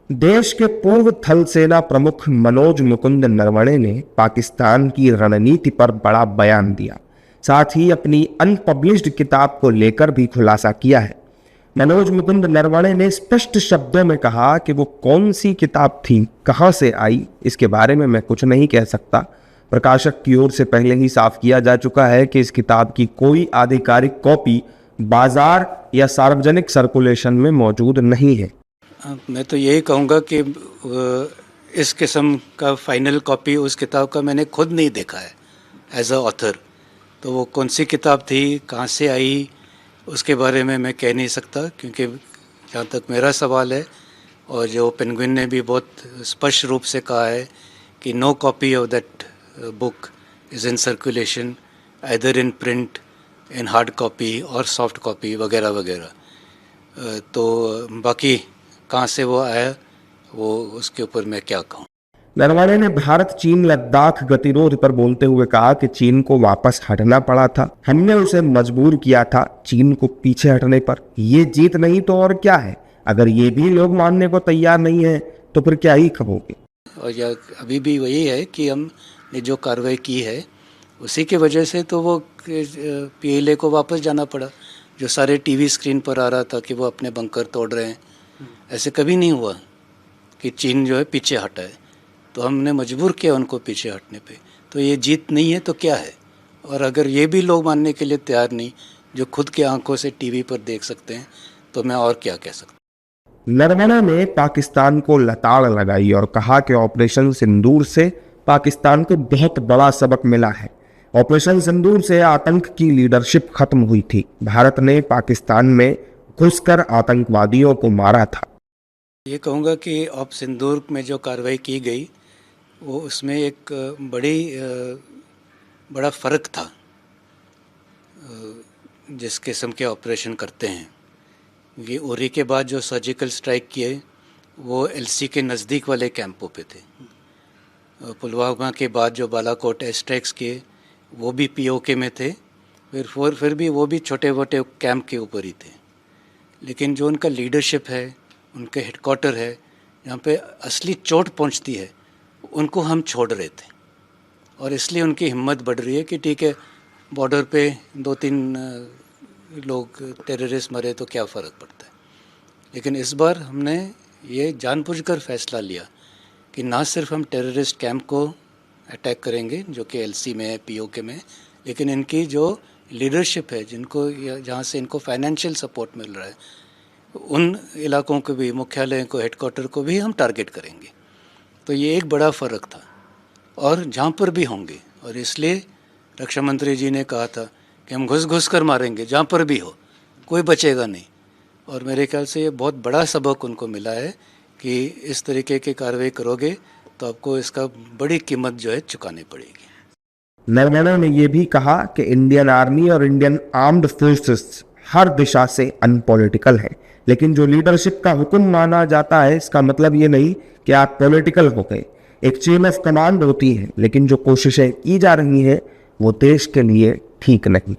देश के पूर्व थल सेना प्रमुख मनोज मुकुंद नरवणे ने पाकिस्तान की रणनीति पर बड़ा बयान दिया। साथ ही अपनी अनपब्लिश्ड किताब को लेकर भी खुलासा किया है। मनोज मुकुंद नरवणे ने स्पष्ट शब्दों में कहा कि वो कौन सी किताब थी, कहां से आई, इसके बारे में मैं कुछ नहीं कह सकता। प्रकाशक की ओर से पहले ही साफ किया जा चुका है कि इस किताब की कोई आधिकारिक कॉपी बाजार या सार्वजनिक सर्कुलेशन में मौजूद नहीं है। मैं तो यही कहूँगा कि इस किस्म का फाइनल कॉपी उस किताब का मैंने खुद नहीं देखा है एज अ ऑथर। तो वो कौन सी किताब थी, कहाँ से आई, उसके बारे में मैं कह नहीं सकता, क्योंकि जहाँ तक मेरा सवाल है और जो पेंगुइन ने भी बहुत स्पष्ट रूप से कहा है कि no copy of that book is in circulation either in print, in hard copy और सॉफ्ट कॉपी वगैरह वगैरह। तो बाकी कहाँ से वो आया, वो उसके ऊपर मैं क्या कहूँ। नरवणे ने भारत चीन लद्दाख गतिरोध पर बोलते हुए कहा कि चीन को वापस हटना पड़ा था, हमने उसे मजबूर किया था चीन को पीछे हटने पर। ये जीत नहीं तो और क्या है? अगर ये भी लोग मानने को तैयार नहीं है तो फिर क्या ही खबोगे। और या अभी भी वही है कि हमने जो कार्रवाई की है उसी की वजह से तो वो PLA को वापस जाना पड़ा। जो सारे टीवी स्क्रीन पर आ रहा था कि वो अपने बंकर तोड़ रहे हैं, ऐसे कभी नहीं हुआ कि चीन जो है पीछे हटा है। तो हमने मजबूर किया उनको पीछे हटने पे। तो ये जीत नहीं है तो क्या है? और अगर ये भी लोग मानने के लिए तैयार नहीं, जो खुद की आंखों से टीवी पर देख सकते हैं, तो मैं और क्या कह सकता। नरवणे ने पाकिस्तान को लताड़ लगाई और कहा कि ऑपरेशन सिंदूर से पाकिस्तान को बहुत बड़ा सबक मिला है। ऑपरेशन सिंदूर से आतंक की लीडरशिप खत्म हुई थी। भारत ने पाकिस्तान में घुसकर आतंकवादियों को मारा था। ये कहूँगा कि ऑपरेशन सिंदूर में जो कार्रवाई की गई वो उसमें एक बड़ा फ़र्क था जिस किस्म के ऑपरेशन करते हैं। ये उरी के बाद जो सर्जिकल स्ट्राइक किए वो LC के नज़दीक वाले कैंपों पे थे। पुलवामा के बाद जो बालाकोट एयर स्ट्राइक्स किए वो भी POK में थे, फिर भी वो भी छोटे मोटे कैंप के ऊपर ही थे। लेकिन जो उनका लीडरशिप है, उनके हेडक्वार्टर है, जहाँ पे असली चोट पहुँचती है, उनको हम छोड़ रहे थे। और इसलिए उनकी हिम्मत बढ़ रही है कि ठीक है, बॉर्डर पे 2-3 लोग टेररिस्ट मरे तो क्या फ़र्क पड़ता है। लेकिन इस बार हमने ये जानबूझकर फैसला लिया कि ना सिर्फ हम टेररिस्ट कैंप को अटैक करेंगे जो कि LC में है, POK में, लेकिन इनकी जो लीडरशिप है, जिनको जहाँ से इनको फाइनेंशियल सपोर्ट मिल रहा है, उन इलाकों को भी, मुख्यालय को, हेडक्वार्टर को भी हम टारगेट करेंगे। तो ये एक बड़ा फ़र्क था और जहाँ पर भी होंगे। और इसलिए रक्षा मंत्री जी ने कहा था कि हम घुस कर मारेंगे, जहाँ पर भी हो, कोई बचेगा नहीं। और मेरे ख्याल से ये बहुत बड़ा सबक उनको मिला है कि इस तरीके की कार्रवाई करोगे तो आपको इसका बड़ी कीमत जो है चुकानी पड़ेगी। नरवणे ने यह भी कहा कि इंडियन आर्मी और इंडियन आर्म्ड फोर्सेस हर दिशा से अनपॉलिटिकल है, लेकिन जो लीडरशिप का हुक्म माना जाता है इसका मतलब ये नहीं कि आप पॉलिटिकल हो गए। एक चेन ऑफ कमांड होती है, लेकिन जो कोशिशें की जा रही हैं वो देश के लिए ठीक नहीं।